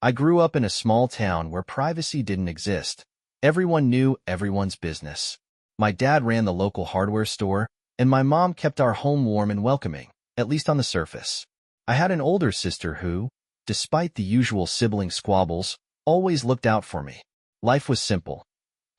I grew up in a small town where privacy didn't exist. Everyone knew everyone's business. My dad ran the local hardware store, and my mom kept our home warm and welcoming, at least on the surface. I had an older sister who, despite the usual sibling squabbles, always looked out for me. Life was simple: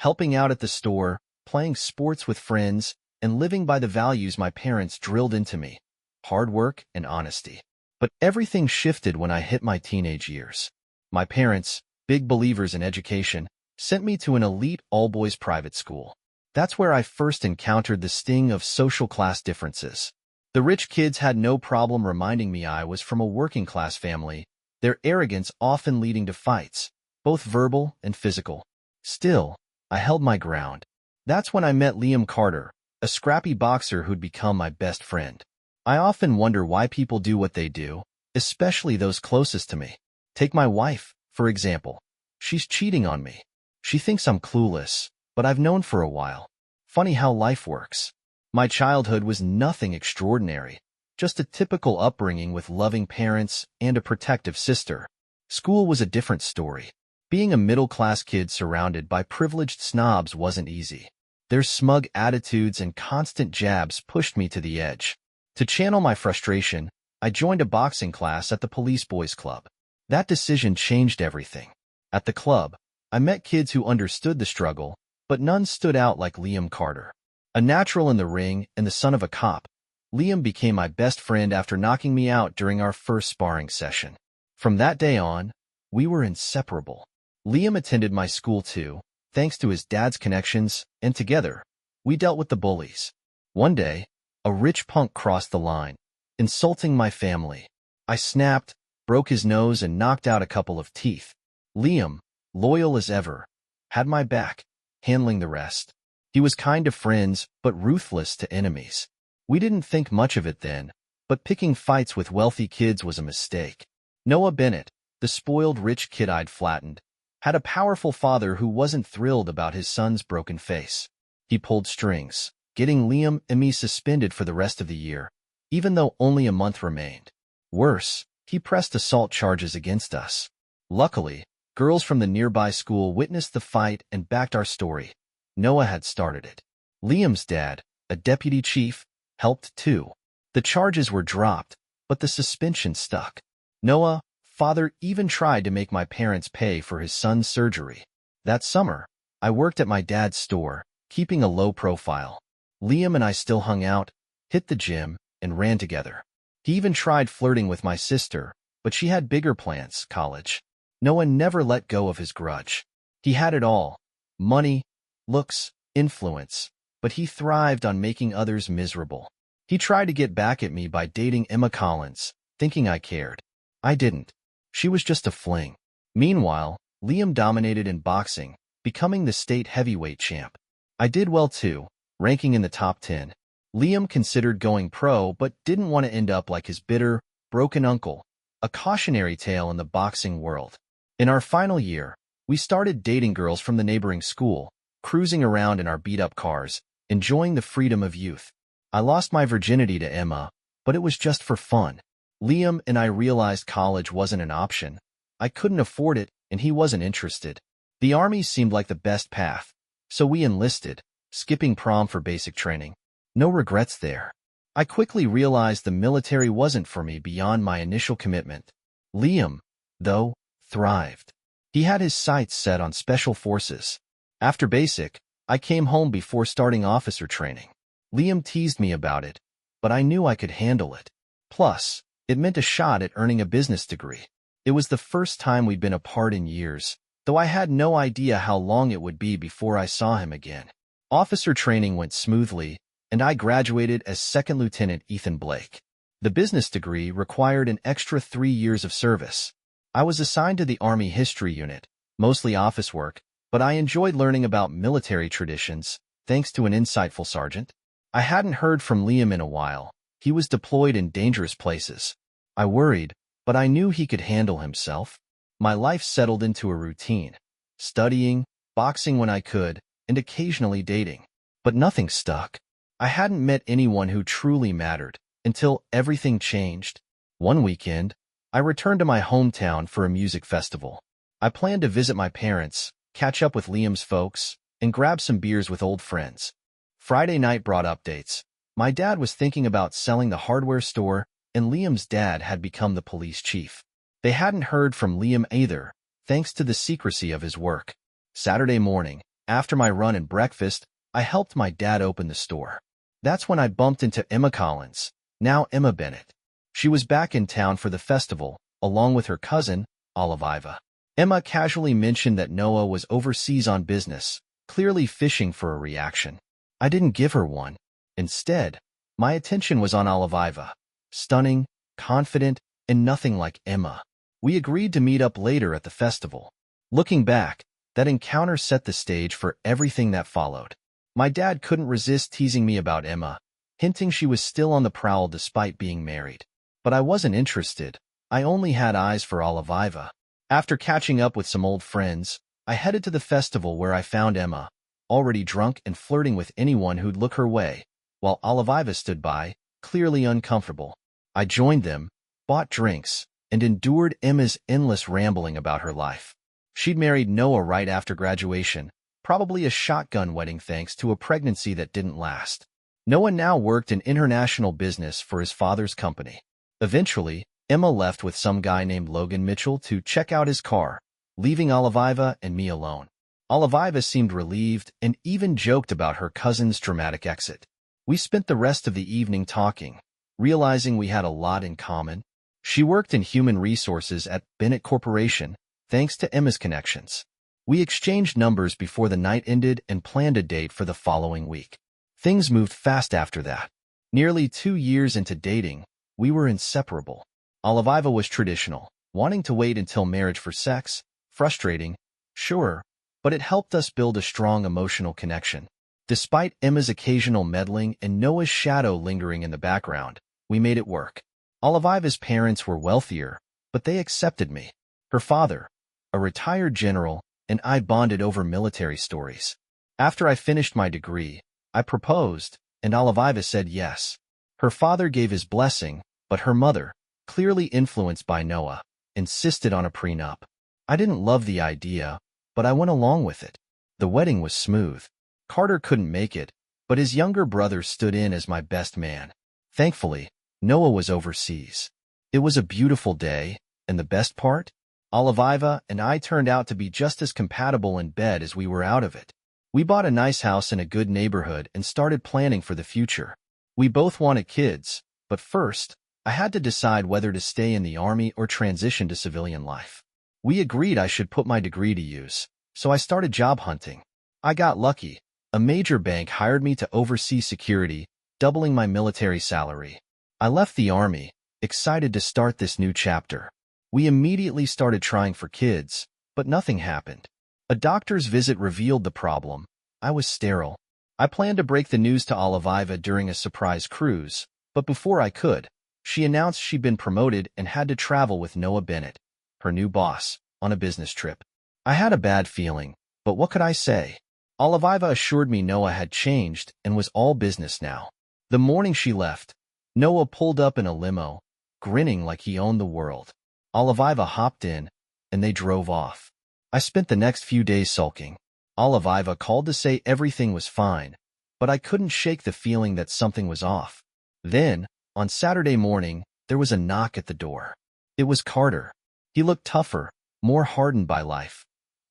helping out at the store, playing sports with friends, and living by the values my parents drilled into me: hard work and honesty. But everything shifted when I hit my teenage years. My parents, big believers in education, sent me to an elite all-boys private school. That's where I first encountered the sting of social class differences. The rich kids had no problem reminding me I was from a working-class family, their arrogance often leading to fights, both verbal and physical. Still, I held my ground. That's when I met Liam Carter, a scrappy boxer who'd become my best friend. I often wonder why people do what they do, especially those closest to me. Take my wife, for example. She's cheating on me. She thinks I'm clueless, but I've known for a while. Funny how life works. My childhood was nothing extraordinary, just a typical upbringing with loving parents and a protective sister. School was a different story. Being a middle-class kid surrounded by privileged snobs wasn't easy. Their smug attitudes and constant jabs pushed me to the edge. To channel my frustration, I joined a boxing class at the Police Boys Club. That decision changed everything. At the club, I met kids who understood the struggle, but none stood out like Liam Carter. A natural in the ring and the son of a cop, Liam became my best friend after knocking me out during our first sparring session. From that day on, we were inseparable. Liam attended my school too, thanks to his dad's connections, and together, we dealt with the bullies. One day, a rich punk crossed the line, insulting my family. I snapped, broke his nose, and knocked out a couple of teeth. Liam, loyal as ever, had my back, handling the rest. He was kind to friends, but ruthless to enemies. We didn't think much of it then, but picking fights with wealthy kids was a mistake. Noah Bennett, the spoiled rich kid I'd flattened, had a powerful father who wasn't thrilled about his son's broken face. He pulled strings, getting Liam and me suspended for the rest of the year, even though only a month remained. Worse, he pressed assault charges against us. Luckily, girls from the nearby school witnessed the fight and backed our story. Noah had started it. Liam's dad, a deputy chief, helped too. The charges were dropped, but the suspension stuck. Noah's father even tried to make my parents pay for his son's surgery. That summer, I worked at my dad's store, keeping a low profile. Liam and I still hung out, hit the gym, and ran together. He even tried flirting with my sister, but she had bigger plans: college. Noah never let go of his grudge. He had it all: money, looks, influence, but he thrived on making others miserable. He tried to get back at me by dating Emma Collins, thinking I cared. I didn't. She was just a fling. Meanwhile, Liam dominated in boxing, becoming the state heavyweight champ. I did well too, ranking in the top 10. Liam considered going pro but didn't want to end up like his bitter, broken uncle, a cautionary tale in the boxing world. In our final year, we started dating girls from the neighboring school, cruising around in our beat-up cars, enjoying the freedom of youth. I lost my virginity to Emma, but it was just for fun. Liam and I realized college wasn't an option. I couldn't afford it, and he wasn't interested. The army seemed like the best path, so we enlisted, skipping prom for basic training. No regrets there. I quickly realized the military wasn't for me beyond my initial commitment. Liam, though, thrived. He had his sights set on special forces. After basic, I came home before starting officer training. Liam teased me about it, but I knew I could handle it. Plus, it meant a shot at earning a business degree. It was the first time we'd been apart in years, though I had no idea how long it would be before I saw him again. Officer training went smoothly, and I graduated as Second Lieutenant Ethan Blake. The business degree required an extra 3 years of service. I was assigned to the Army History Unit, mostly office work, but I enjoyed learning about military traditions, thanks to an insightful sergeant. I hadn't heard from Liam in a while. He was deployed in dangerous places. I worried, but I knew he could handle himself. My life settled into a routine: studying, boxing when I could, and occasionally dating. But nothing stuck. I hadn't met anyone who truly mattered, until everything changed. One weekend, I returned to my hometown for a music festival. I planned to visit my parents, catch up with Liam's folks, and grab some beers with old friends. Friday night brought updates. My dad was thinking about selling the hardware store, and Liam's dad had become the police chief. They hadn't heard from Liam either, thanks to the secrecy of his work. Saturday morning, after my run and breakfast, I helped my dad open the store. That's when I bumped into Emma Collins, now Emma Bennett. She was back in town for the festival, along with her cousin, Oliviva. Emma casually mentioned that Noah was overseas on business, clearly fishing for a reaction. I didn't give her one. Instead, my attention was on Oliviva. Stunning, confident, and nothing like Emma. We agreed to meet up later at the festival. Looking back, that encounter set the stage for everything that followed. My dad couldn't resist teasing me about Emma, hinting she was still on the prowl despite being married. But I wasn't interested. I only had eyes for Oliviva. After catching up with some old friends, I headed to the festival where I found Emma, already drunk and flirting with anyone who'd look her way, while Oliviva stood by, clearly uncomfortable. I joined them, bought drinks, and endured Emma's endless rambling about her life. She'd married Noah right after graduation, probably a shotgun wedding thanks to a pregnancy that didn't last. Noah now worked in international business for his father's company. Eventually, Emma left with some guy named Logan Mitchell to check out his car, leaving Oliviva and me alone. Oliviva seemed relieved and even joked about her cousin's dramatic exit. We spent the rest of the evening talking, realizing we had a lot in common. She worked in human resources at Bennett Corporation, thanks to Emma's connections. We exchanged numbers before the night ended and planned a date for the following week. Things moved fast after that. Nearly 2 years into dating, we were inseparable. Oliviva was traditional, wanting to wait until marriage for sex, frustrating, sure, but it helped us build a strong emotional connection. Despite Emma's occasional meddling and Noah's shadow lingering in the background, we made it work. Oliviva's parents were wealthier, but they accepted me. Her father, a retired general, and I bonded over military stories. After I finished my degree, I proposed, and Oliviva said yes. Her father gave his blessing, but her mother, clearly influenced by Noah, insisted on a prenup. I didn't love the idea, but I went along with it. The wedding was smooth. Carter couldn't make it, but his younger brother stood in as my best man. Thankfully, Noah was overseas. It was a beautiful day, and the best part? Oliviva and I turned out to be just as compatible in bed as we were out of it. We bought a nice house in a good neighborhood and started planning for the future. We both wanted kids, but first, I had to decide whether to stay in the army or transition to civilian life. We agreed I should put my degree to use, so I started job hunting. I got lucky. A major bank hired me to oversee security, doubling my military salary. I left the army, excited to start this new chapter. We immediately started trying for kids, but nothing happened. A doctor's visit revealed the problem. I was sterile. I planned to break the news to Oliviva during a surprise cruise, but before I could, she announced she'd been promoted and had to travel with Noah Bennett, her new boss, on a business trip. I had a bad feeling, but what could I say? Oliviva assured me Noah had changed and was all business now. The morning she left, Noah pulled up in a limo, grinning like he owned the world. Oliviva hopped in, and they drove off. I spent the next few days sulking. Oliviva called to say everything was fine, but I couldn't shake the feeling that something was off. Then, on Saturday morning, there was a knock at the door. It was Carter. He looked tougher, more hardened by life.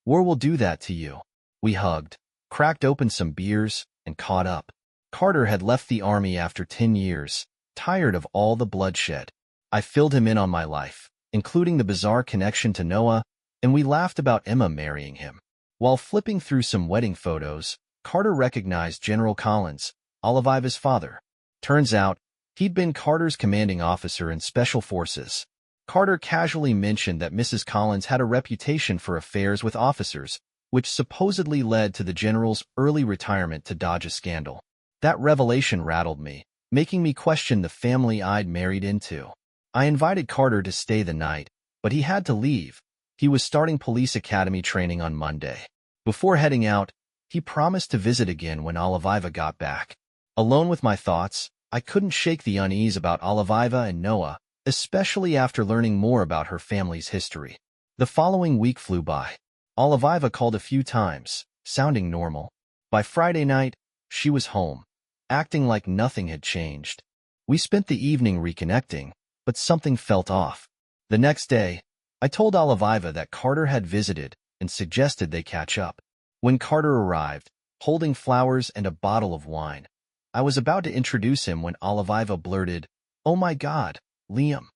"War will do that to you." We hugged, cracked open some beers, and caught up. Carter had left the army after 10 years, tired of all the bloodshed. I filled him in on my life, including the bizarre connection to Noah, and we laughed about Emma marrying him. While flipping through some wedding photos, Carter recognized General Collins, Oliviva's father. Turns out, he'd been Carter's commanding officer in Special Forces. Carter casually mentioned that Mrs. Collins had a reputation for affairs with officers, which supposedly led to the general's early retirement to dodge a scandal. That revelation rattled me, making me question the family I'd married into. I invited Carter to stay the night, but he had to leave. He was starting police academy training on Monday. Before heading out, he promised to visit again when Oliviva got back. Alone with my thoughts, I couldn't shake the unease about Oliviva and Noah, especially after learning more about her family's history. The following week flew by. Oliviva called a few times, sounding normal. By Friday night, she was home, acting like nothing had changed. We spent the evening reconnecting, but something felt off. The next day, I told Oliviva that Carter had visited and suggested they catch up. When Carter arrived, holding flowers and a bottle of wine, I was about to introduce him when Oliviva blurted, "Oh my God, Liam,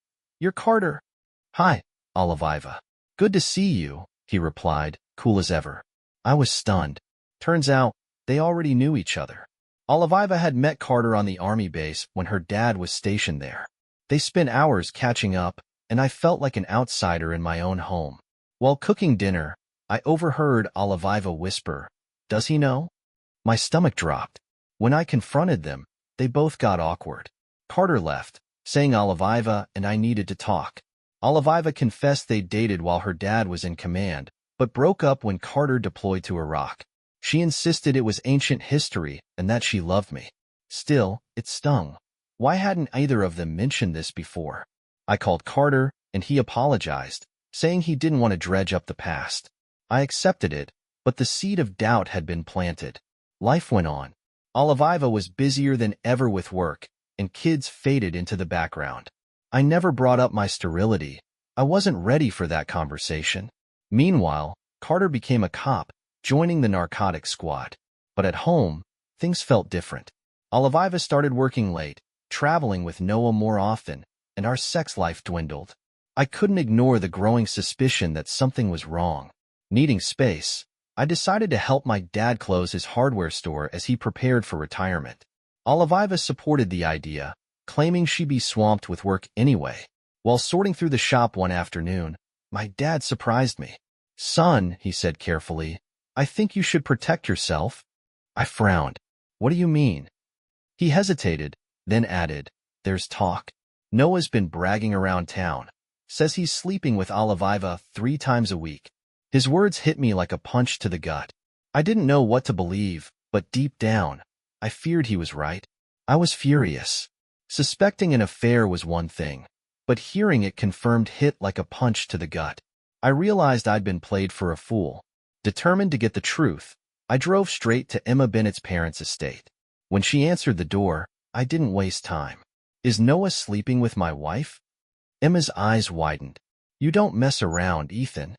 you're Carter." "Hi, Oliviva. Good to see you," he replied, cool as ever. I was stunned. Turns out, they already knew each other. Oliviva had met Carter on the army base when her dad was stationed there. They spent hours catching up, and I felt like an outsider in my own home. While cooking dinner, I overheard Oliviva whisper, "Does he know?" My stomach dropped. When I confronted them, they both got awkward. Carter left, saying Oliviva and I needed to talk. Oliviva confessed they dated while her dad was in command, but broke up when Carter deployed to Iraq. She insisted it was ancient history and that she loved me. Still, it stung. Why hadn't either of them mentioned this before? I called Carter, and he apologized, saying he didn't want to dredge up the past. I accepted it, but the seed of doubt had been planted. Life went on. Oliviva was busier than ever with work, and kids faded into the background. I never brought up my sterility. I wasn't ready for that conversation. Meanwhile, Carter became a cop, joining the narcotics squad. But at home, things felt different. Oliviva started working late, traveling with Noah more often, and our sex life dwindled. I couldn't ignore the growing suspicion that something was wrong. Needing space, I decided to help my dad close his hardware store as he prepared for retirement. Oliviva supported the idea, claiming she'd be swamped with work anyway. While sorting through the shop one afternoon, my dad surprised me. "Son," he said carefully, "I think you should protect yourself." I frowned. "What do you mean?" He hesitated, then added, "There's talk. Noah's been bragging around town. Says he's sleeping with Oliviva 3 times a week." His words hit me like a punch to the gut. I didn't know what to believe, but deep down, I feared he was right. I was furious. Suspecting an affair was one thing, but hearing it confirmed hit like a punch to the gut. I realized I'd been played for a fool. Determined to get the truth, I drove straight to Emma Bennett's parents' estate. When she answered the door, I didn't waste time. "Is Noah sleeping with my wife?" Emma's eyes widened. "You don't mess around, Ethan."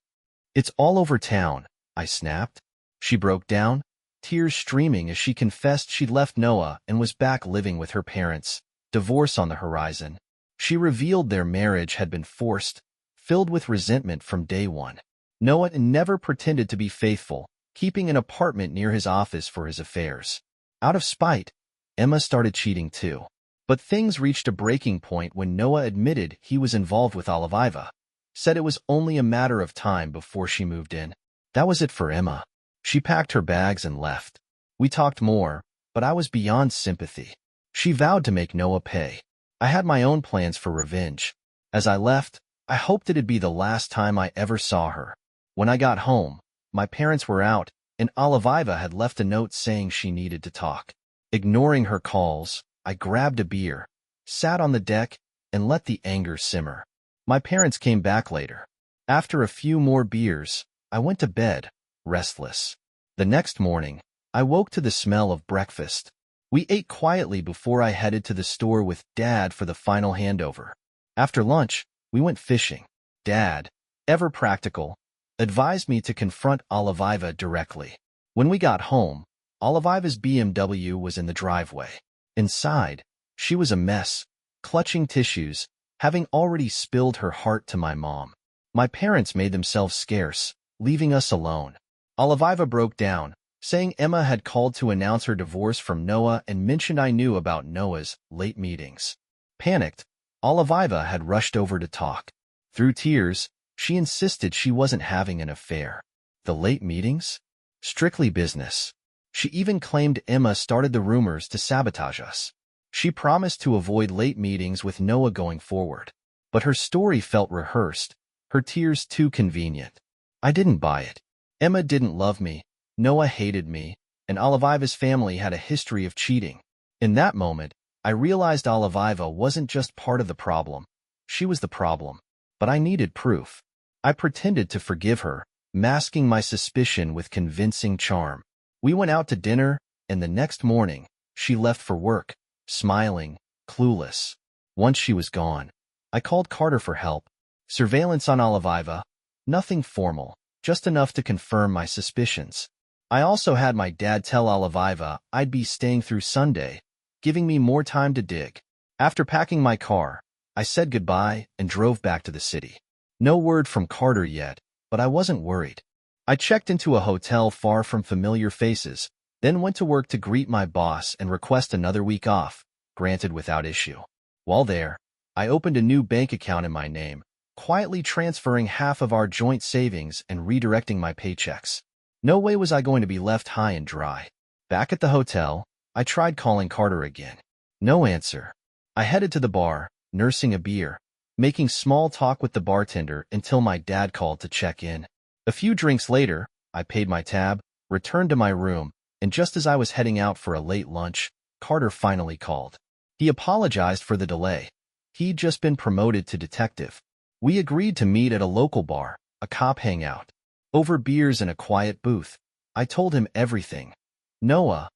"It's all over town," I snapped. She broke down, tears streaming as she confessed she'd left Noah and was back living with her parents, divorce on the horizon. She revealed their marriage had been forced, filled with resentment from day one. Noah never pretended to be faithful, keeping an apartment near his office for his affairs. Out of spite, Emma started cheating too. But things reached a breaking point when Noah admitted he was involved with Oliviva. Said it was only a matter of time before she moved in. That was it for Emma. She packed her bags and left. We talked more, but I was beyond sympathy. She vowed to make Noah pay. I had my own plans for revenge. As I left, I hoped it'd be the last time I ever saw her. When I got home, my parents were out, and Oliviva had left a note saying she needed to talk. Ignoring her calls, I grabbed a beer, sat on the deck, and let the anger simmer. My parents came back later. After a few more beers, I went to bed, restless. The next morning, I woke to the smell of breakfast. We ate quietly before I headed to the store with Dad for the final handover. After lunch, we went fishing. Dad, ever practical, advised me to confront Oliviva directly. When we got home, Oliviva's BMW was in the driveway. Inside, she was a mess, clutching tissues, having already spilled her heart to my mom. My parents made themselves scarce, leaving us alone. Oliviva broke down, saying Emma had called to announce her divorce from Noah and mentioned I knew about Noah's late meetings. Panicked, Oliviva had rushed over to talk. Through tears, she insisted she wasn't having an affair. The late meetings? Strictly business. She even claimed Emma started the rumors to sabotage us. She promised to avoid late meetings with Noah going forward. But her story felt rehearsed, her tears too convenient. I didn't buy it. Emma didn't love me, Noah hated me, and Oliviva's family had a history of cheating. In that moment, I realized Oliviva wasn't just part of the problem. She was the problem. But I needed proof. I pretended to forgive her, masking my suspicion with convincing charm. We went out to dinner, and the next morning, she left for work, smiling, clueless. Once she was gone, I called Carter for help. Surveillance on Oliviva. Nothing formal, just enough to confirm my suspicions. I also had my dad tell Oliviva I'd be staying through Sunday, giving me more time to dig. After packing my car, I said goodbye and drove back to the city. No word from Carter yet, but I wasn't worried. I checked into a hotel far from familiar faces, then went to work to greet my boss and request another week off, granted without issue. While there, I opened a new bank account in my name, quietly transferring half of our joint savings and redirecting my paychecks. No way was I going to be left high and dry. Back at the hotel, I tried calling Carter again. No answer. I headed to the bar, nursing a beer, making small talk with the bartender until my dad called to check in. A few drinks later, I paid my tab, returned to my room, and just as I was heading out for a late lunch, Carter finally called. He apologized for the delay. He'd just been promoted to detective. We agreed to meet at a local bar, a cop hangout. Over beers in a quiet booth, I told him everything. Noah,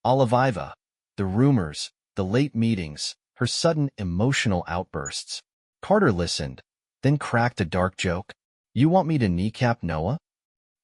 Oliviva, the rumors, the late meetings, her sudden emotional outbursts. Carter listened, then cracked a dark joke. "You want me to kneecap Noah?"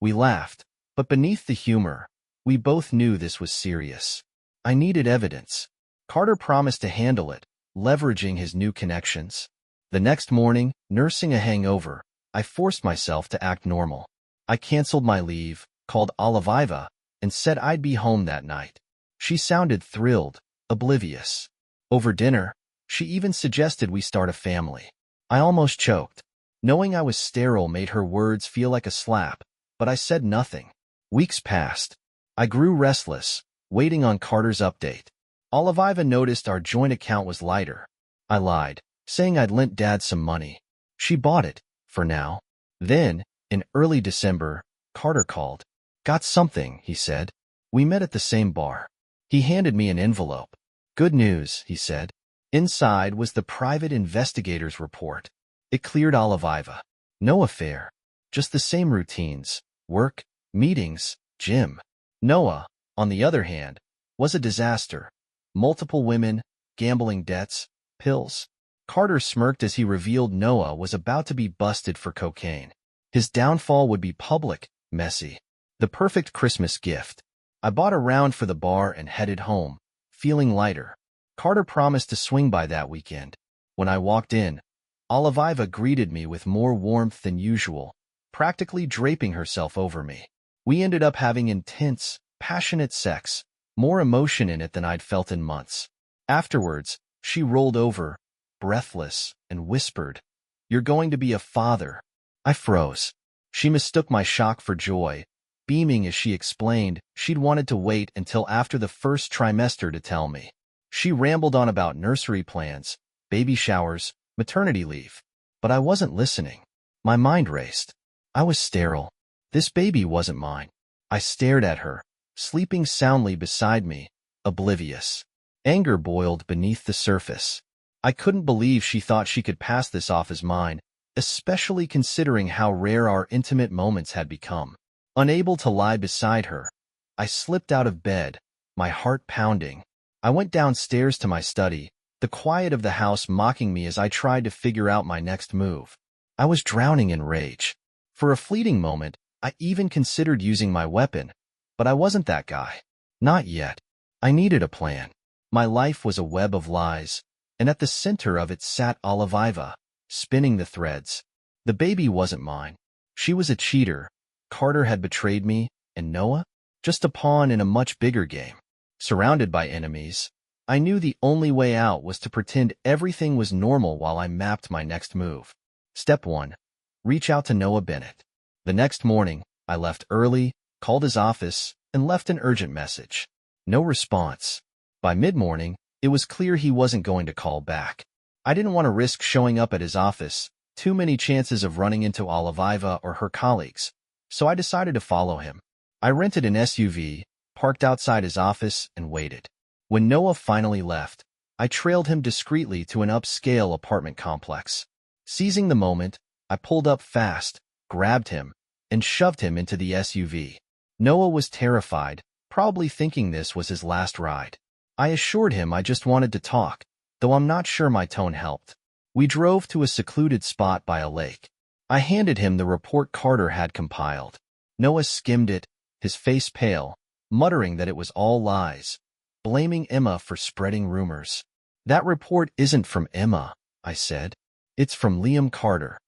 We laughed, but beneath the humor, we both knew this was serious. I needed evidence. Carter promised to handle it, leveraging his new connections. The next morning, nursing a hangover, I forced myself to act normal. I canceled my leave, called Oliviva, and said I'd be home that night. She sounded thrilled, oblivious. Over dinner, she even suggested we start a family. I almost choked. Knowing I was sterile made her words feel like a slap, but I said nothing. Weeks passed. I grew restless, waiting on Carter's update. Oliviva noticed our joint account was lighter. I lied, saying I'd lent Dad some money. She bought it, for now. Then, in early December, Carter called. "Got something," he said. We met at the same bar. He handed me an envelope. "Good news," he said. Inside was the private investigator's report. It cleared Oliviva. No affair. Just the same routines. Work, meetings, gym. Noah, on the other hand, was a disaster. Multiple women, gambling debts, pills. Carter smirked as he revealed Noah was about to be busted for cocaine. His downfall would be public, messy. The perfect Christmas gift. I bought a round for the bar and headed home, feeling lighter. Carter promised to swing by that weekend. When I walked in, Oliviva greeted me with more warmth than usual, practically draping herself over me. We ended up having intense, passionate sex, more emotion in it than I'd felt in months. Afterwards, she rolled over, breathless, and whispered, "You're going to be a father." I froze. She mistook my shock for joy, beaming as she explained she'd wanted to wait until after the first trimester to tell me. She rambled on about nursery plans, baby showers, maternity leave. But I wasn't listening. My mind raced. I was sterile. This baby wasn't mine. I stared at her, sleeping soundly beside me, oblivious. Anger boiled beneath the surface. I couldn't believe she thought she could pass this off as mine, especially considering how rare our intimate moments had become. Unable to lie beside her, I slipped out of bed, my heart pounding. I went downstairs to my study, the quiet of the house mocking me as I tried to figure out my next move. I was drowning in rage. For a fleeting moment, I even considered using my weapon, but I wasn't that guy. Not yet. I needed a plan. My life was a web of lies, and at the center of it sat Oliviva, spinning the threads. The baby wasn't mine. She was a cheater. Carter had betrayed me, and Noah? Just a pawn in a much bigger game. Surrounded by enemies, I knew the only way out was to pretend everything was normal while I mapped my next move. Step 1. Reach out to Noah Bennett. The next morning, I left early, called his office, and left an urgent message. No response. By mid-morning, it was clear he wasn't going to call back. I didn't want to risk showing up at his office, too many chances of running into Oliviva or her colleagues, so I decided to follow him. I rented an SUV, parked outside his office, and waited. When Noah finally left, I trailed him discreetly to an upscale apartment complex. Seizing the moment, I pulled up fast, grabbed him, and shoved him into the SUV. Noah was terrified, probably thinking this was his last ride. I assured him I just wanted to talk, though I'm not sure my tone helped. We drove to a secluded spot by a lake. I handed him the report Carter had compiled. Noah skimmed it, his face pale, muttering that it was all lies, blaming Emma for spreading rumors. That report isn't from Emma, I said. It's from Liam Carter.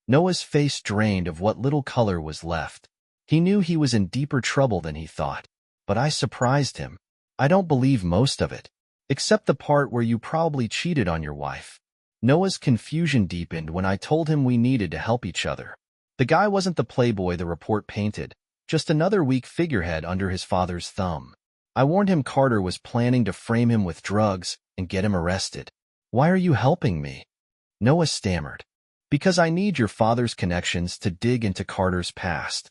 Noah's face drained of what little color was left. He knew he was in deeper trouble than he thought, but I surprised him. I don't believe most of it, except the part where you probably cheated on your wife. Noah's confusion deepened when I told him we needed to help each other. The guy wasn't the playboy the report painted, just another weak figurehead under his father's thumb. I warned him Carter was planning to frame him with drugs and get him arrested. Why are you helping me? Noah stammered. Because I need your father's connections to dig into Carter's past.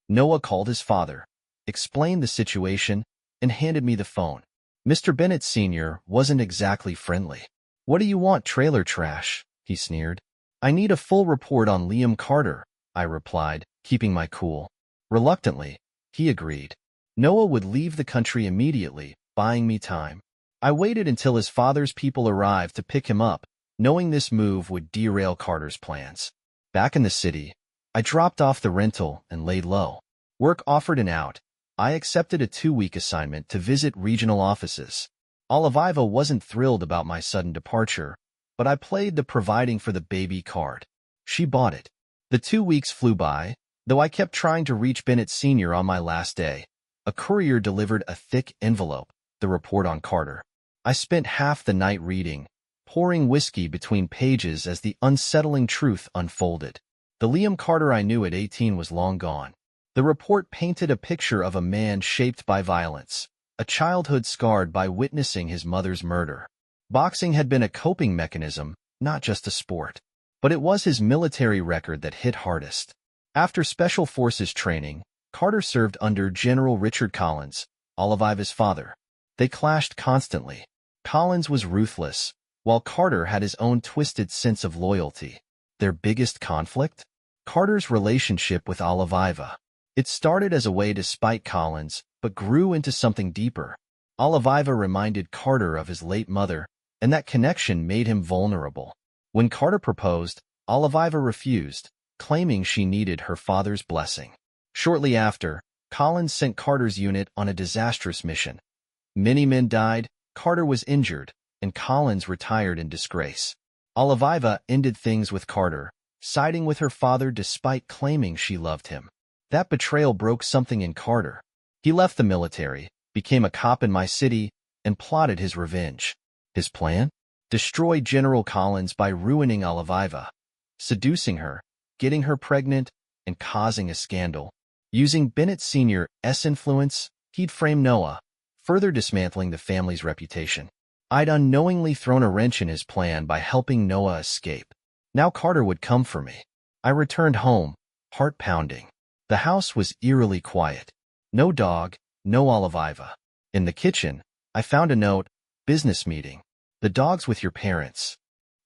Noah called his father, explained the situation, and handed me the phone. Mr. Bennett Sr. wasn't exactly friendly. What do you want, trailer trash? He sneered. I need a full report on Liam Carter, I replied, keeping my cool. Reluctantly, he agreed. Noah would leave the country immediately, buying me time. I waited until his father's people arrived to pick him up, knowing this move would derail Carter's plans. Back in the city, I dropped off the rental and laid low. Work offered an out. I accepted a 2-week assignment to visit regional offices. Oliviva wasn't thrilled about my sudden departure, but I played the providing for the baby card. She bought it. The 2 weeks flew by, though I kept trying to reach Bennett Sr. on my last day. A courier delivered a thick envelope, the report on Carter. I spent half the night reading, pouring whiskey between pages as the unsettling truth unfolded. The Liam Carter I knew at 18 was long gone. The report painted a picture of a man shaped by violence, a childhood scarred by witnessing his mother's murder. Boxing had been a coping mechanism, not just a sport. But it was his military record that hit hardest. After Special Forces training, Carter served under General Richard Collins, Oliviva's father. They clashed constantly. Collins was ruthless, while Carter had his own twisted sense of loyalty. Their biggest conflict? Carter's relationship with Oliviva. It started as a way to spite Collins, but grew into something deeper. Oliviva reminded Carter of his late mother, and that connection made him vulnerable. When Carter proposed, Oliviva refused, claiming she needed her father's blessing. Shortly after, Collins sent Carter's unit on a disastrous mission. Many men died, Carter was injured, and Collins retired in disgrace. Oliviva ended things with Carter, siding with her father despite claiming she loved him. That betrayal broke something in Carter. He left the military, became a cop in my city, and plotted his revenge. His plan? Destroy General Collins by ruining Oliviva, seducing her, getting her pregnant, and causing a scandal. Using Bennett Sr.'s influence, he'd frame Noah, further dismantling the family's reputation. I'd unknowingly thrown a wrench in his plan by helping Noah escape. Now Carter would come for me. I returned home, heart pounding. The house was eerily quiet. No dog, no Oliviva. In the kitchen, I found a note, business meeting. The dog's with your parents.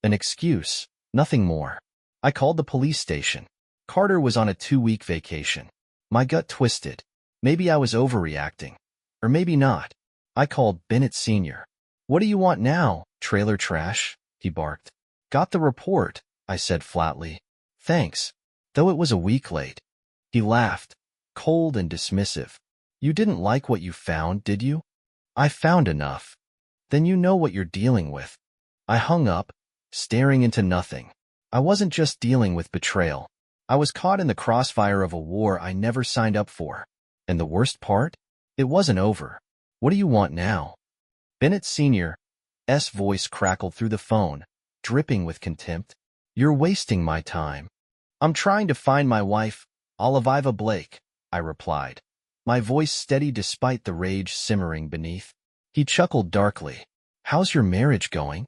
An excuse, nothing more. I called the police station. Carter was on a 2-week vacation. My gut twisted. Maybe I was overreacting. Or maybe not. I called Bennett Sr. What do you want now, trailer trash? He barked. Got the report, I said flatly. Thanks. Though it was a week late. He laughed, cold and dismissive. You didn't like what you found, did you? I found enough. Then you know what you're dealing with. I hung up, staring into nothing. I wasn't just dealing with betrayal. I was caught in the crossfire of a war I never signed up for. And the worst part? It wasn't over. What do you want now? Bennett Sr.'s voice crackled through the phone, dripping with contempt. You're wasting my time. I'm trying to find my wife, Oliviva Blake, I replied, my voice steady despite the rage simmering beneath. He chuckled darkly. How's your marriage going?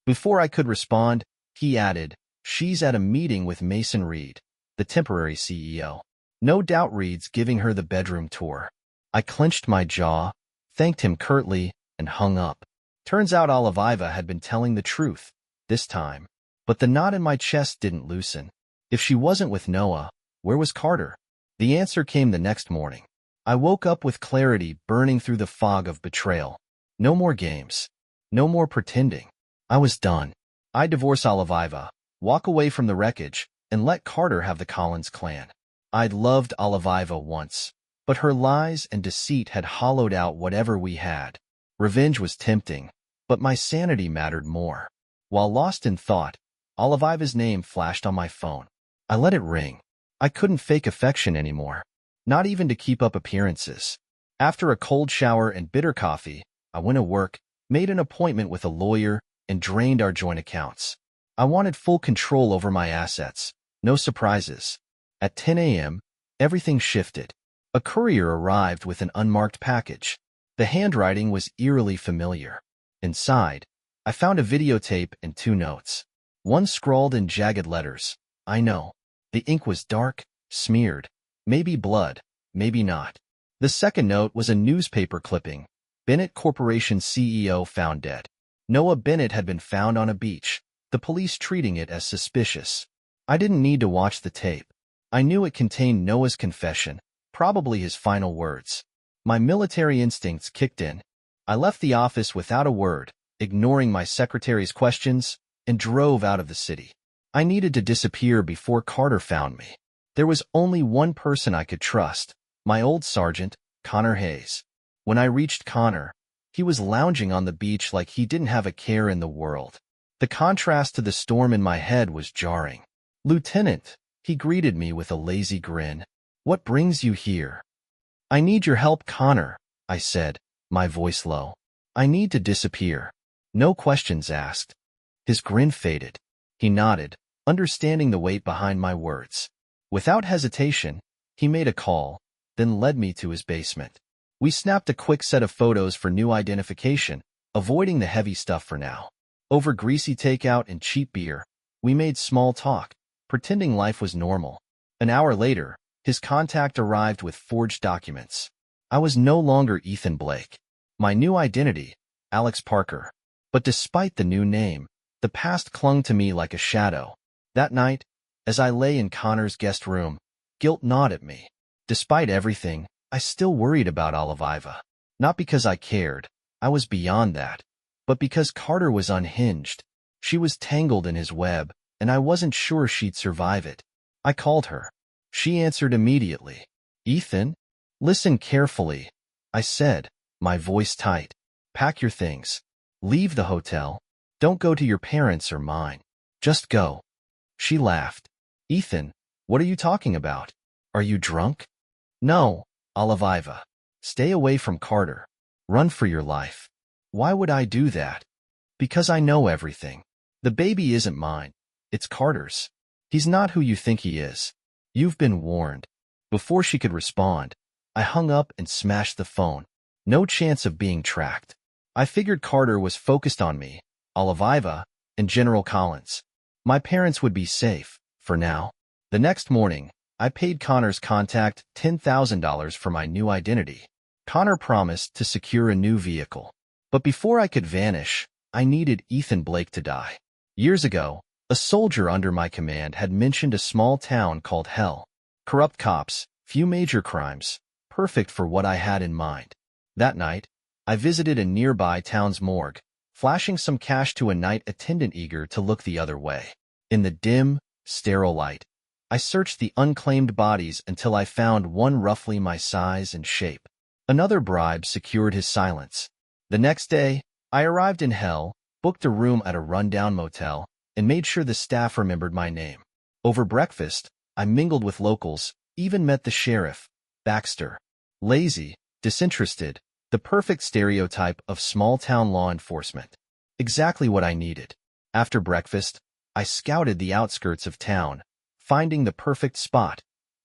Before I could respond, he added, she's at a meeting with Mason Reed, the temporary CEO. No doubt Reed's giving her the bedroom tour. I clenched my jaw, thanked him curtly, and hung up. Turns out Oliviva had been telling the truth, this time. But the knot in my chest didn't loosen. If she wasn't with Noah, where was Carter? The answer came the next morning. I woke up with clarity burning through the fog of betrayal. No more games. No more pretending. I was done. I'd divorce Oliviva, walk away from the wreckage, and let Carter have the Collins clan. I'd loved Oliviva once, but her lies and deceit had hollowed out whatever we had. Revenge was tempting, but my sanity mattered more. While lost in thought, Oliviva's name flashed on my phone. I let it ring. I couldn't fake affection anymore, not even to keep up appearances. After a cold shower and bitter coffee, I went to work, made an appointment with a lawyer, and drained our joint accounts. I wanted full control over my assets. No surprises. At 10 a.m., everything shifted. A courier arrived with an unmarked package. The handwriting was eerily familiar. Inside, I found a videotape and 2 notes. One scrawled in jagged letters. I know. The ink was dark, smeared. Maybe blood, maybe not. The second note was a newspaper clipping. Bennett Corporation CEO found dead. Noah Bennett had been found on a beach, the police treating it as suspicious. I didn't need to watch the tape. I knew it contained Noah's confession, probably his final words. My military instincts kicked in. I left the office without a word, ignoring my secretary's questions, and drove out of the city. I needed to disappear before Carter found me. There was only one person I could trust, my old sergeant, Connor Hayes. When I reached Connor, he was lounging on the beach like he didn't have a care in the world. The contrast to the storm in my head was jarring. "Lieutenant," he greeted me with a lazy grin. "What brings you here?" "I need your help, Connor," I said, my voice low. "I need to disappear." No questions asked. His grin faded. He nodded, understanding the weight behind my words. Without hesitation, he made a call, then led me to his basement. We snapped a quick set of photos for new identification, avoiding the heavy stuff for now. Over greasy takeout and cheap beer, we made small talk, pretending life was normal. An hour later, his contact arrived with forged documents. I was no longer Ethan Blake. My new identity, Alex Parker. But despite the new name, the past clung to me like a shadow. That night, as I lay in Connor's guest room, guilt gnawed at me. Despite everything, I still worried about Oliviva. Not because I cared, I was beyond that, but because Carter was unhinged. She was tangled in his web, and I wasn't sure she'd survive it. I called her. She answered immediately. "Ethan? Listen carefully," I said, my voice tight. "Pack your things. Leave the hotel. Don't go to your parents or mine. Just go." She laughed. "Ethan, what are you talking about? Are you drunk?" "No, Oliviva. Stay away from Carter. Run for your life." "Why would I do that?" "Because I know everything. The baby isn't mine. It's Carter's. He's not who you think he is. You've been warned." Before she could respond, I hung up and smashed the phone. No chance of being tracked. I figured Carter was focused on me, Oliviva, and General Collins. My parents would be safe, for now. The next morning, I paid Connor's contact $10,000 for my new identity. Connor promised to secure a new vehicle. But before I could vanish, I needed Ethan Blake to die. Years ago, a soldier under my command had mentioned a small town called Hell. Corrupt cops, few major crimes, perfect for what I had in mind. That night, I visited a nearby town's morgue, flashing some cash to a night attendant eager to look the other way. In the dim, sterile light, I searched the unclaimed bodies until I found one roughly my size and shape. Another bribe secured his silence. The next day, I arrived in Hell, booked a room at a rundown motel, and made sure the staff remembered my name. Over breakfast, I mingled with locals, even met the sheriff, Baxter. Lazy, disinterested, the perfect stereotype of small-town law enforcement. Exactly what I needed. After breakfast, I scouted the outskirts of town, finding the perfect spot,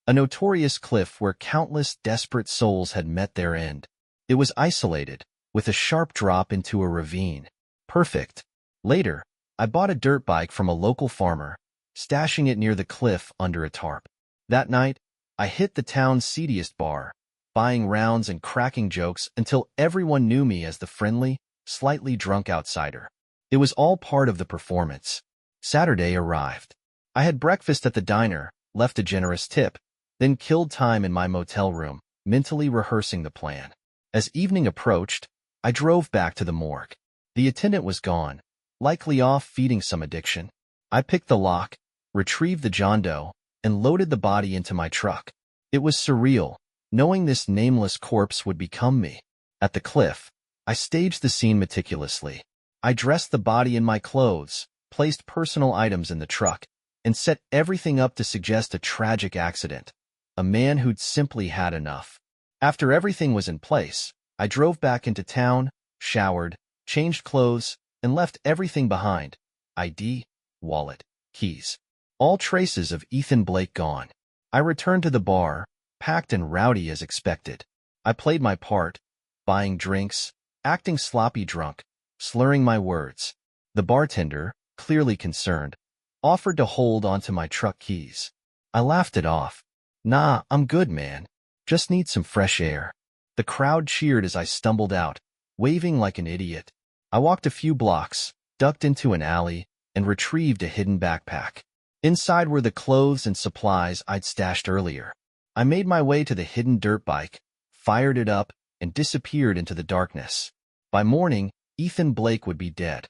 a notorious cliff where countless desperate souls had met their end. It was isolated, with a sharp drop into a ravine. Perfect. Later, I bought a dirt bike from a local farmer, stashing it near the cliff under a tarp. That night, I hit the town's seediest bar, buying rounds and cracking jokes until everyone knew me as the friendly, slightly drunk outsider. It was all part of the performance. Saturday arrived. I had breakfast at the diner, left a generous tip, then killed time in my motel room, mentally rehearsing the plan. As evening approached, I drove back to the morgue. The attendant was gone, likely off feeding some addiction. I picked the lock, retrieved the John Doe, and loaded the body into my truck. It was surreal, knowing this nameless corpse would become me. At the cliff, I staged the scene meticulously. I dressed the body in my clothes, placed personal items in the truck, and set everything up to suggest a tragic accident. A man who'd simply had enough. After everything was in place, I drove back into town, showered, changed clothes, and left everything behind. ID, wallet, keys. All traces of Ethan Blake gone. I returned to the bar, packed and rowdy as expected. I played my part, buying drinks, acting sloppy drunk, slurring my words. The bartender, clearly concerned, offered to hold onto my truck keys. I laughed it off. Nah, I'm good, man. Just need some fresh air. The crowd cheered as I stumbled out, waving like an idiot. I walked a few blocks, ducked into an alley, and retrieved a hidden backpack. Inside were the clothes and supplies I'd stashed earlier. I made my way to the hidden dirt bike, fired it up, and disappeared into the darkness. By morning, Ethan Blake would be dead.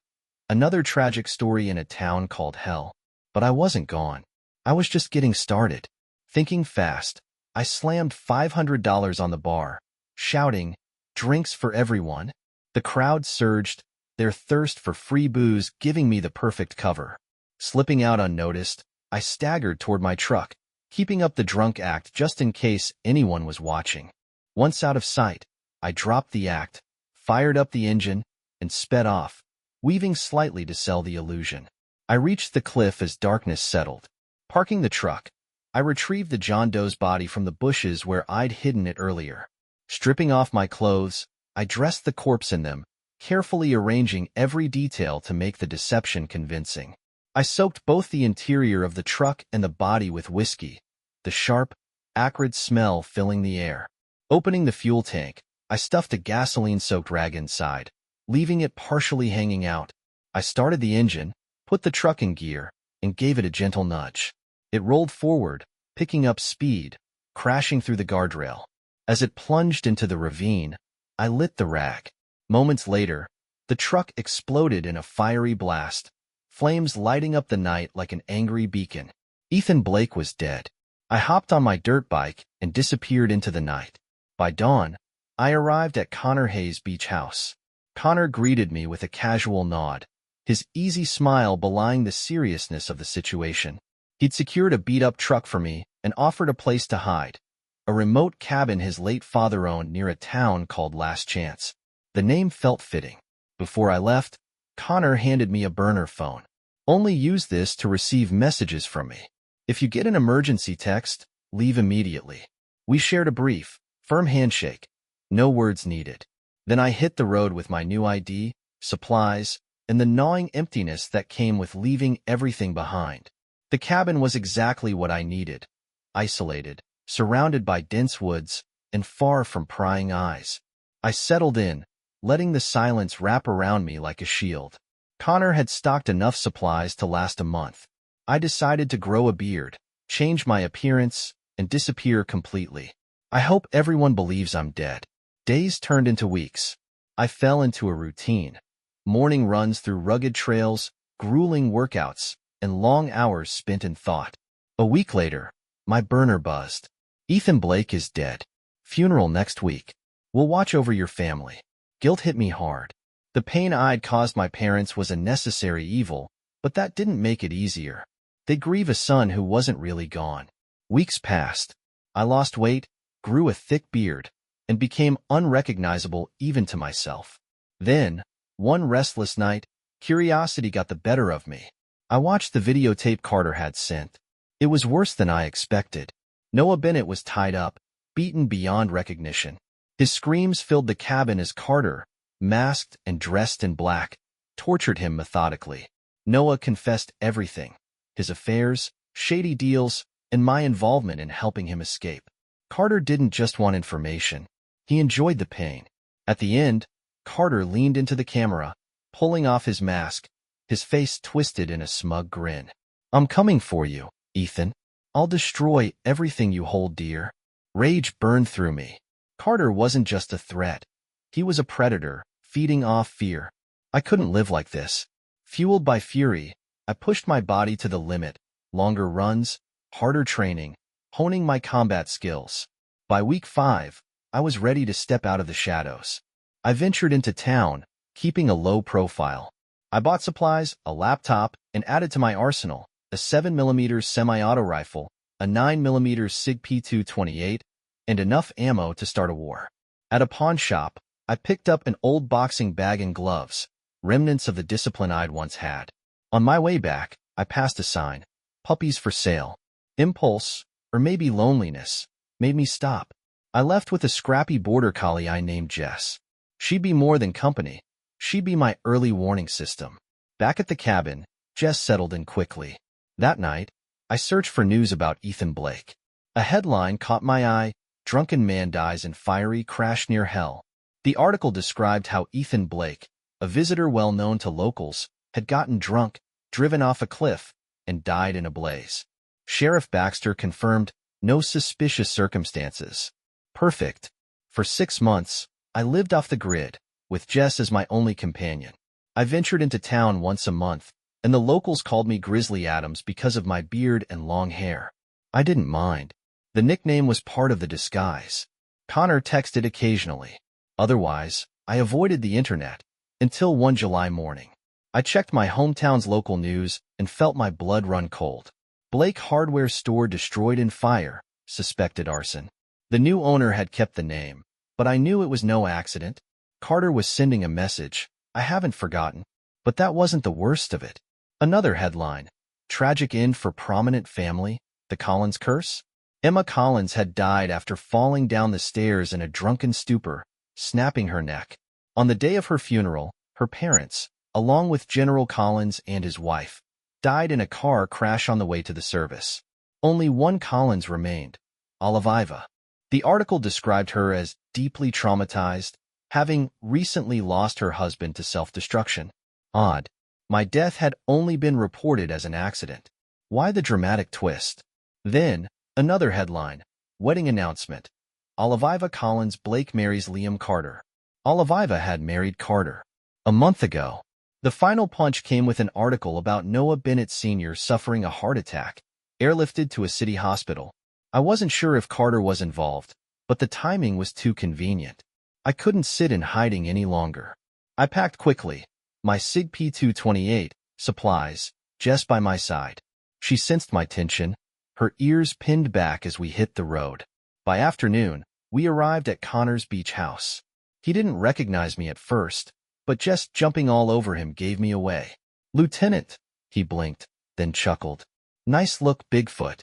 Another tragic story in a town called hell. But I wasn't gone. I was just getting started. Thinking fast, I slammed $500 on the bar, shouting, "Drinks for everyone." The crowd surged, their thirst for free booze giving me the perfect cover. Slipping out unnoticed, I staggered toward my truck, keeping up the drunk act just in case anyone was watching. Once out of sight, I dropped the act, fired up the engine, and sped off, weaving slightly to sell the illusion. I reached the cliff as darkness settled. Parking the truck, I retrieved the John Doe's body from the bushes where I'd hidden it earlier. Stripping off my clothes, I dressed the corpse in them, carefully arranging every detail to make the deception convincing. I soaked both the interior of the truck and the body with whiskey, the sharp, acrid smell filling the air. Opening the fuel tank, I stuffed a gasoline-soaked rag inside, leaving it partially hanging out. I started the engine, put the truck in gear, and gave it a gentle nudge. It rolled forward, picking up speed, crashing through the guardrail. As it plunged into the ravine, I lit the rag. Moments later, the truck exploded in a fiery blast, flames lighting up the night like an angry beacon. Ethan Blake was dead. I hopped on my dirt bike and disappeared into the night. By dawn, I arrived at Connor Hayes' beach house. Connor greeted me with a casual nod, his easy smile belying the seriousness of the situation. He'd secured a beat-up truck for me and offered a place to hide, a remote cabin his late father owned near a town called Last Chance. The name felt fitting. Before I left, Connor handed me a burner phone. Only use this to receive messages from me. If you get an emergency text, leave immediately. We shared a brief, firm handshake. No words needed. Then I hit the road with my new ID, supplies, and the gnawing emptiness that came with leaving everything behind. The cabin was exactly what I needed. Isolated, surrounded by dense woods, and far from prying eyes. I settled in, letting the silence wrap around me like a shield. Connor had stocked enough supplies to last a month. I decided to grow a beard, change my appearance, and disappear completely. I hope everyone believes I'm dead. Days turned into weeks. I fell into a routine. Morning runs through rugged trails, grueling workouts, and long hours spent in thought. A week later, my burner buzzed. Ethan Blake is dead. Funeral next week. We'll watch over your family. Guilt hit me hard. The pain I'd caused my parents was a necessary evil, but that didn't make it easier. They'd grieve a son who wasn't really gone. Weeks passed. I lost weight, grew a thick beard, and became unrecognizable even to myself. Then, one restless night, curiosity got the better of me. I watched the videotape Carter had sent. It was worse than I expected. Noah Bennett was tied up, beaten beyond recognition. His screams filled the cabin as Carter, masked and dressed in black, tortured him methodically. Noah confessed everything: his affairs, shady deals, and my involvement in helping him escape. Carter didn't just want information. He enjoyed the pain. At the end, Carter leaned into the camera, pulling off his mask, his face twisted in a smug grin. I'm coming for you, Ethan. I'll destroy everything you hold dear. Rage burned through me. Carter wasn't just a threat. He was a predator, feeding off fear. I couldn't live like this. Fueled by fury, I pushed my body to the limit. Longer runs, harder training, honing my combat skills. By week 5, I was ready to step out of the shadows. I ventured into town, keeping a low profile. I bought supplies, a laptop, and added to my arsenal a 7mm semi-auto rifle, a 9mm SIG P228, and enough ammo to start a war. At a pawn shop, I picked up an old boxing bag and gloves, remnants of the discipline I'd once had. On my way back, I passed a sign, puppies for sale. Impulse, or maybe loneliness, made me stop. I left with a scrappy border collie I named Jess. She'd be more than company. She'd be my early warning system. Back at the cabin, Jess settled in quickly. That night, I searched for news about Ethan Blake. A headline caught my eye, "Drunken Man Dies in Fiery Crash Near Hell." The article described how Ethan Blake, a visitor well known to locals, had gotten drunk, driven off a cliff, and died in a blaze. Sheriff Baxter confirmed no suspicious circumstances. Perfect. For 6 months, I lived off the grid, with Jess as my only companion. I ventured into town once a month, and the locals called me Grizzly Adams because of my beard and long hair. I didn't mind. The nickname was part of the disguise. Connor texted occasionally. Otherwise, I avoided the internet, until one July morning. I checked my hometown's local news and felt my blood run cold. Blake hardware store destroyed in fire, suspected arson. The new owner had kept the name, but I knew it was no accident. Carter was sending a message. I haven't forgotten. But that wasn't the worst of it. Another headline, "Tragic End for Prominent Family, the Collins Curse." Emma Collins had died after falling down the stairs in a drunken stupor, snapping her neck. On the day of her funeral, her parents, along with General Collins and his wife, died in a car crash on the way to the service. Only one Collins remained, Oliviva. The article described her as deeply traumatized, having recently lost her husband to self-destruction. Odd. My death had only been reported as an accident. Why the dramatic twist? Then, another headline, "Wedding Announcement. Oliviva Collins Blake marries Liam Carter." Oliviva had married Carter a month ago. The final punch came with an article about Noah Bennett Sr. suffering a heart attack, airlifted to a city hospital. I wasn't sure if Carter was involved, but the timing was too convenient. I couldn't sit in hiding any longer. I packed quickly, my SIG P228, supplies, Jess by my side. She sensed my tension, her ears pinned back as we hit the road. By afternoon, we arrived at Connor's beach house. He didn't recognize me at first, but just jumping all over him gave me away. "Lieutenant," he blinked, then chuckled. "Nice look, Bigfoot."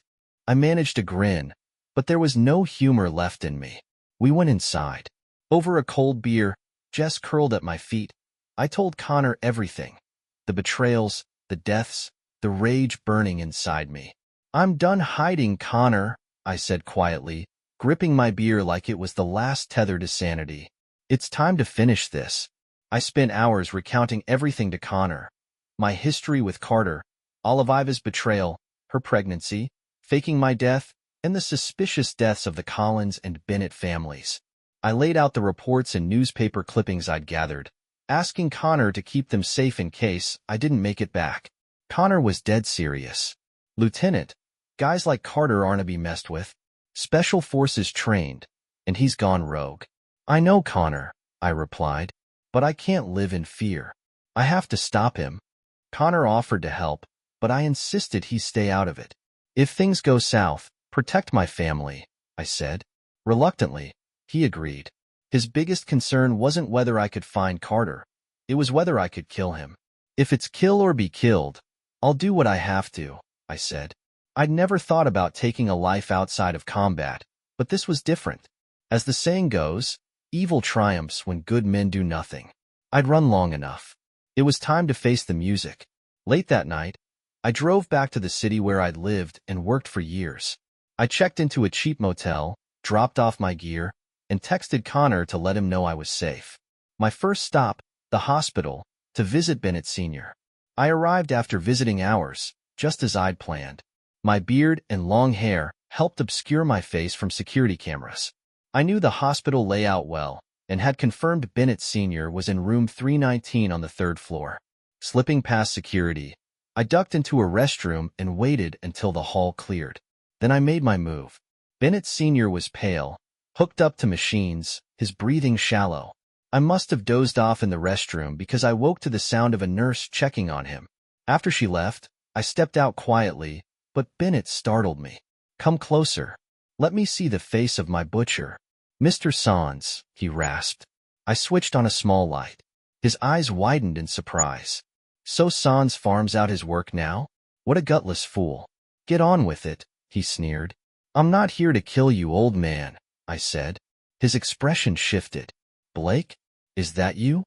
I managed a grin, but there was no humor left in me. We went inside. Over a cold beer, Jess curled at my feet. I told Connor everything. The betrayals, the deaths, the rage burning inside me. "I'm done hiding, Connor," I said quietly, gripping my beer like it was the last tether to sanity. "It's time to finish this." I spent hours recounting everything to Connor. My history with Carter, Oliviva's betrayal, her pregnancy, faking my death, and the suspicious deaths of the Collins and Bennett families. I laid out the reports and newspaper clippings I'd gathered, asking Connor to keep them safe in case I didn't make it back. Connor was dead serious. "Lieutenant, guys like Carter aren't to be messed with. Special forces trained, and he's gone rogue." "I know, Connor," I replied, "but I can't live in fear. I have to stop him." Connor offered to help, but I insisted he stay out of it. "If things go south, protect my family," I said. Reluctantly, he agreed. His biggest concern wasn't whether I could find Carter. It was whether I could kill him. "If it's kill or be killed, I'll do what I have to," I said. I'd never thought about taking a life outside of combat, but this was different. As the saying goes, evil triumphs when good men do nothing. I'd run long enough. It was time to face the music. Late that night, I drove back to the city where I'd lived and worked for years. I checked into a cheap motel, dropped off my gear, and texted Connor to let him know I was safe. My first stop, the hospital, to visit Bennett Sr. I arrived after visiting hours, just as I'd planned. My beard and long hair helped obscure my face from security cameras. I knew the hospital layout well and had confirmed Bennett Sr. was in room 319 on the third floor. Slipping past security, I ducked into a restroom and waited until the hall cleared. Then I made my move. Bennett Sr. was pale, hooked up to machines, his breathing shallow. I must have dozed off in the restroom because I woke to the sound of a nurse checking on him. After she left, I stepped out quietly, but Bennett startled me. "Come closer. Let me see the face of my butcher." "Mr. Sans," he rasped. I switched on a small light. His eyes widened in surprise. "So Sans farms out his work now? What a gutless fool." "Get on with it," he sneered. "I'm not here to kill you, old man," I said. His expression shifted. "Blake, is that you?"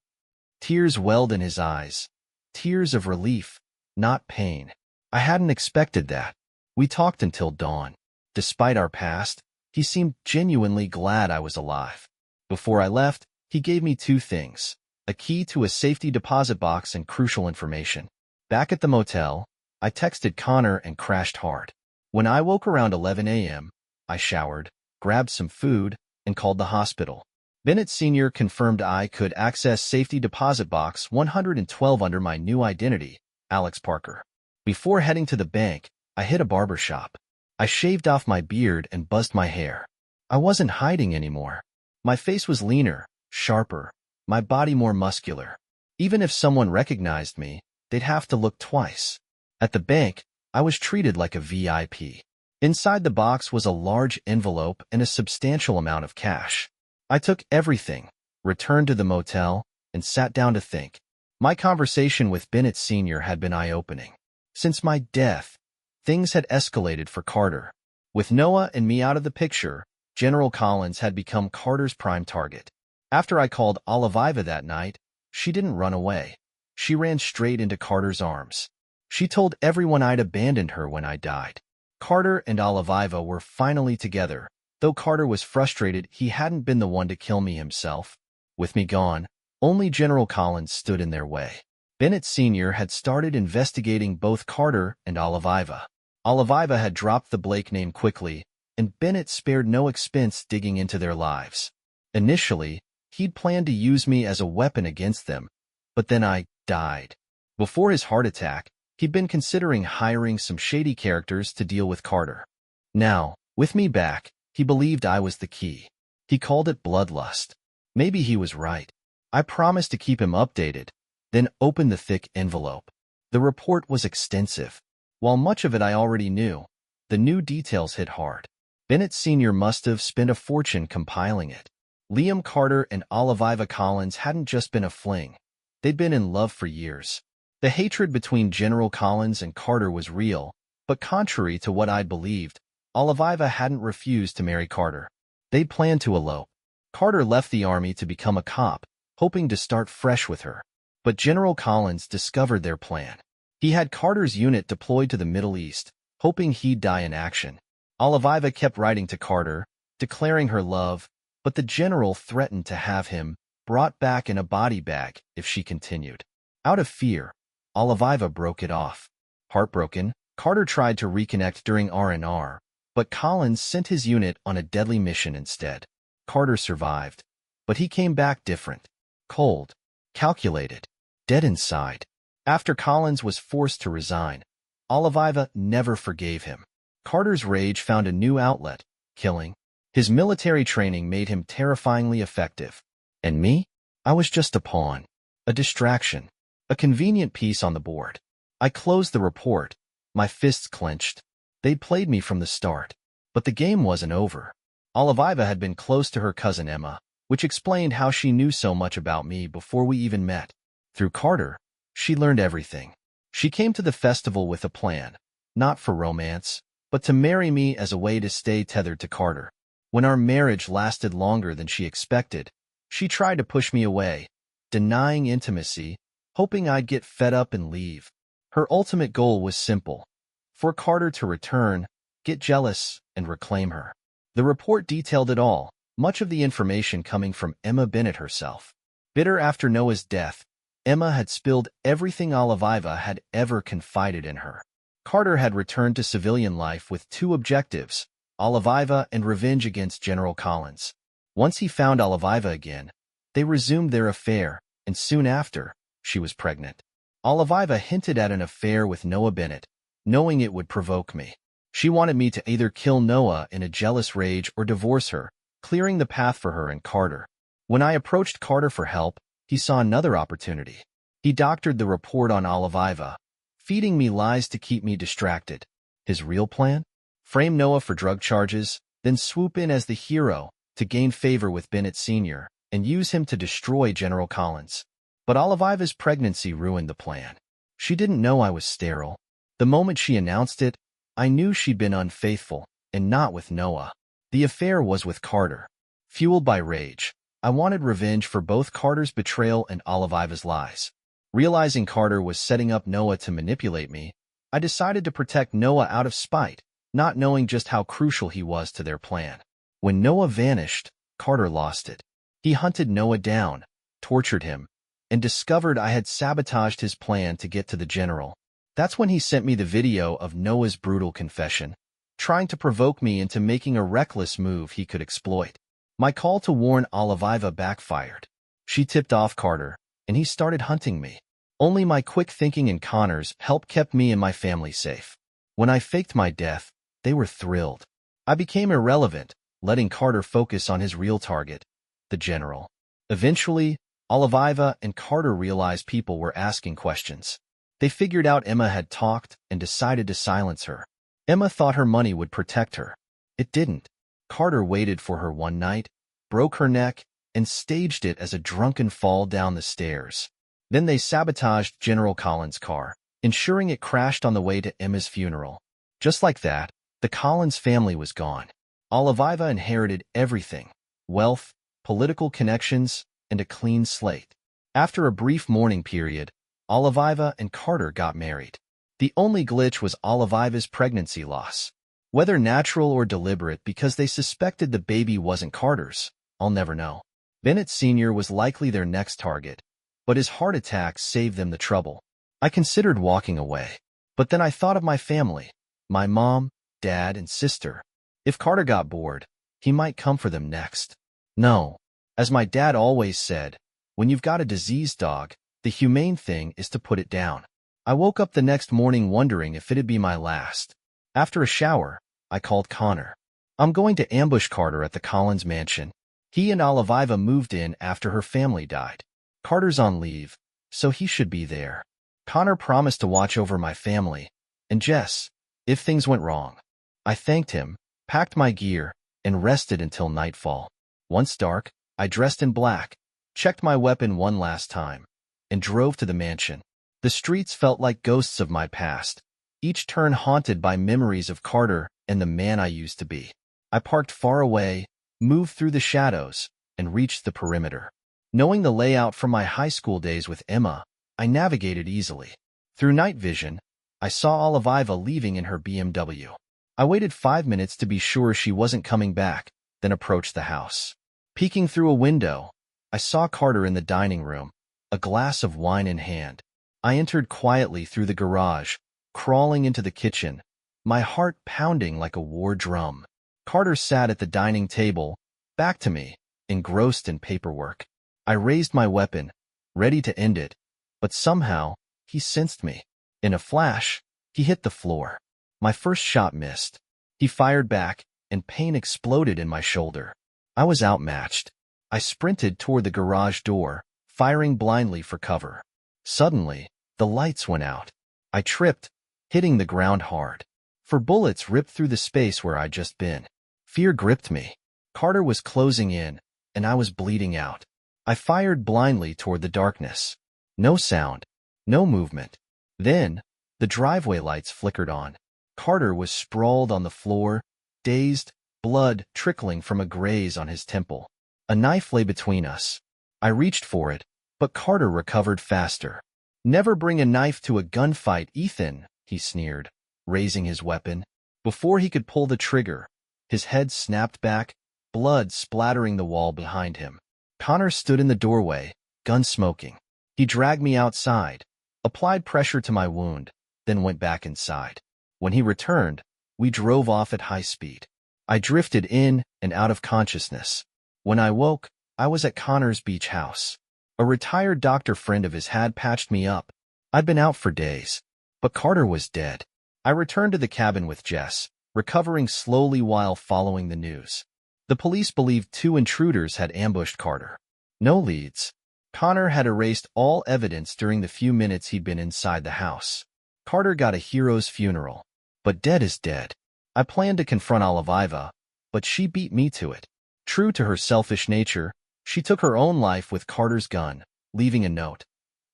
Tears welled in his eyes. Tears of relief, not pain. I hadn't expected that. We talked until dawn. Despite our past, he seemed genuinely glad I was alive. Before I left, he gave me two things: a key to a safety deposit box and crucial information. Back at the motel, I texted Connor and crashed hard. When I woke around 11 a.m., I showered, grabbed some food, and called the hospital. Bennett Sr. confirmed I could access safety deposit box 112 under my new identity, Alex Parker. Before heading to the bank, I hit a barber shop. I shaved off my beard and buzzed my hair. I wasn't hiding anymore. My face was leaner, sharper, my body more muscular. Even if someone recognized me, they'd have to look twice. At the bank, I was treated like a VIP. Inside the box was a large envelope and a substantial amount of cash. I took everything, returned to the motel, and sat down to think. My conversation with Bennett Sr. had been eye-opening. Since my death, things had escalated for Carter. With Noah and me out of the picture, General Collins had become Carter's prime target. After I called Oliviva that night, she didn't run away. She ran straight into Carter's arms. She told everyone I'd abandoned her when I died. Carter and Oliviva were finally together, though Carter was frustrated he hadn't been the one to kill me himself. With me gone, only General Collins stood in their way. Bennett Sr. had started investigating both Carter and Oliviva. Oliviva had dropped the Blake name quickly, and Bennett spared no expense digging into their lives. Initially, he'd planned to use me as a weapon against them, but then I died. Before his heart attack, he'd been considering hiring some shady characters to deal with Carter. Now, with me back, he believed I was the key. He called it bloodlust. Maybe he was right. I promised to keep him updated, then opened the thick envelope. The report was extensive. While much of it I already knew, the new details hit hard. Bennett Sr. must have spent a fortune compiling it. Liam Carter and Oliviva Collins hadn't just been a fling. They'd been in love for years. The hatred between General Collins and Carter was real, but contrary to what I'd believed, Oliviva hadn't refused to marry Carter. They'd planned to elope. Carter left the army to become a cop, hoping to start fresh with her. But General Collins discovered their plan. He had Carter's unit deployed to the Middle East, hoping he'd die in action. Oliviva kept writing to Carter, declaring her love, but the general threatened to have him brought back in a body bag if she continued. Out of fear, Oliviva broke it off. Heartbroken, Carter tried to reconnect during R&R, but Collins sent his unit on a deadly mission instead. Carter survived, but he came back different. Cold, calculated, dead inside. After Collins was forced to resign, Oliviva never forgave him. Carter's rage found a new outlet, killing. His military training made him terrifyingly effective. And me? I was just a pawn, a distraction, a convenient piece on the board. I closed the report, my fists clenched. They'd played me from the start. But the game wasn't over. Oliviva had been close to her cousin Emma, which explained how she knew so much about me before we even met. Through Carter, she learned everything. She came to the festival with a plan, not for romance, but to marry me as a way to stay tethered to Carter. When our marriage lasted longer than she expected, she tried to push me away, denying intimacy, hoping I'd get fed up and leave. Her ultimate goal was simple: for Carter to return, get jealous, and reclaim her. The report detailed it all, much of the information coming from Emma Bennett herself. Bitter after Noah's death, Emma had spilled everything Oliviva had ever confided in her. Carter had returned to civilian life with two objectives, Oliviva and revenge against General Collins. Once he found Oliviva again, they resumed their affair, and soon after, she was pregnant. Oliviva hinted at an affair with Noah Bennett, knowing it would provoke me. She wanted me to either kill Noah in a jealous rage or divorce her, clearing the path for her and Carter. When I approached Carter for help, he saw another opportunity. He doctored the report on Oliviva, feeding me lies to keep me distracted. His real plan? Frame Noah for drug charges, then swoop in as the hero to gain favor with Bennett Sr. and use him to destroy General Collins. But Oliviva's pregnancy ruined the plan. She didn't know I was sterile. The moment she announced it, I knew she'd been unfaithful, and not with Noah. The affair was with Carter. Fueled by rage, I wanted revenge for both Carter's betrayal and Oliviva's lies. Realizing Carter was setting up Noah to manipulate me, I decided to protect Noah out of spite, not knowing just how crucial he was to their plan. When Noah vanished, Carter lost it. He hunted Noah down, tortured him, and discovered I had sabotaged his plan to get to the general. That's when he sent me the video of Noah's brutal confession, trying to provoke me into making a reckless move he could exploit. My call to warn Oliviva backfired. She tipped off Carter, and he started hunting me. Only my quick thinking and Connor's help kept me and my family safe. When I faked my death, they were thrilled. I became irrelevant, letting Carter focus on his real target, the general. Eventually, Oliviva and Carter realized people were asking questions. They figured out Emma had talked and decided to silence her. Emma thought her money would protect her. It didn't. Carter waited for her one night, broke her neck, and staged it as a drunken fall down the stairs. Then they sabotaged General Collins' car, ensuring it crashed on the way to Emma's funeral. Just like that, the Collins family was gone. Oliviva inherited everything: wealth, political connections, and a clean slate. After a brief mourning period, Oliviva and Carter got married. The only glitch was Oliviva's pregnancy loss. Whether natural or deliberate because they suspected the baby wasn't Carter's, I'll never know. Bennett Sr. was likely their next target, but his heart attack saved them the trouble. I considered walking away, but then I thought of my family, my mom, dad, and sister. If Carter got bored, he might come for them next. No. As my dad always said, when you've got a diseased dog, the humane thing is to put it down. I woke up the next morning wondering if it'd be my last. After a shower, I called Connor. I'm going to ambush Carter at the Collins mansion. He and Oliviva moved in after her family died. Carter's on leave, so he should be there. Connor promised to watch over my family, and Jess, if things went wrong. I thanked him, packed my gear, and rested until nightfall. Once dark, I dressed in black, checked my weapon one last time, and drove to the mansion. The streets felt like ghosts of my past, each turn haunted by memories of Carter and the man I used to be. I parked far away, moved through the shadows, and reached the perimeter. Knowing the layout from my high school days with Emma, I navigated easily. Through night vision, I saw Oliviva leaving in her BMW. I waited 5 minutes to be sure she wasn't coming back, then approached the house. Peeking through a window, I saw Carter in the dining room, a glass of wine in hand. I entered quietly through the garage, crawling into the kitchen, my heart pounding like a war drum. Carter sat at the dining table, back to me, engrossed in paperwork. I raised my weapon, ready to end it, but somehow, he sensed me. In a flash, he hit the floor. My first shot missed. He fired back, and pain exploded in my shoulder. I was outmatched. I sprinted toward the garage door, firing blindly for cover. Suddenly, the lights went out. I tripped, hitting the ground hard. For bullets ripped through the space where I'd just been. Fear gripped me. Carter was closing in, and I was bleeding out. I fired blindly toward the darkness. No sound, no movement. Then, the driveway lights flickered on. Carter was sprawled on the floor, dazed, blood trickling from a graze on his temple. A knife lay between us. I reached for it, but Carter recovered faster. "Never bring a knife to a gunfight, Ethan," he sneered, raising his weapon. Before he could pull the trigger, his head snapped back, blood splattering the wall behind him. Connor stood in the doorway, gun smoking. He dragged me outside, applied pressure to my wound, then went back inside. When he returned, we drove off at high speed. I drifted in and out of consciousness. When I woke, I was at Connor's beach house. A retired doctor friend of his had patched me up. I'd been out for days, but Carter was dead. I returned to the cabin with Jess, recovering slowly while following the news. The police believed 2 intruders had ambushed Carter. No leads. Connor had erased all evidence during the few minutes he'd been inside the house. Carter got a hero's funeral, but dead is dead. I planned to confront Oliviva, but she beat me to it. True to her selfish nature, she took her own life with Carter's gun, leaving a note.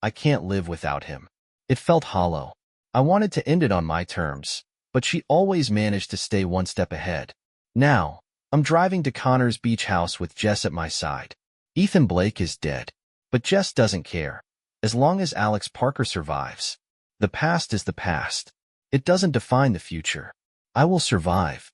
I can't live without him. It felt hollow. I wanted to end it on my terms, but she always managed to stay one step ahead. Now, I'm driving to Connor's beach house with Jess at my side. Ethan Blake is dead, but Jess doesn't care. As long as Alex Parker survives. The past is the past. It doesn't define the future. I will survive.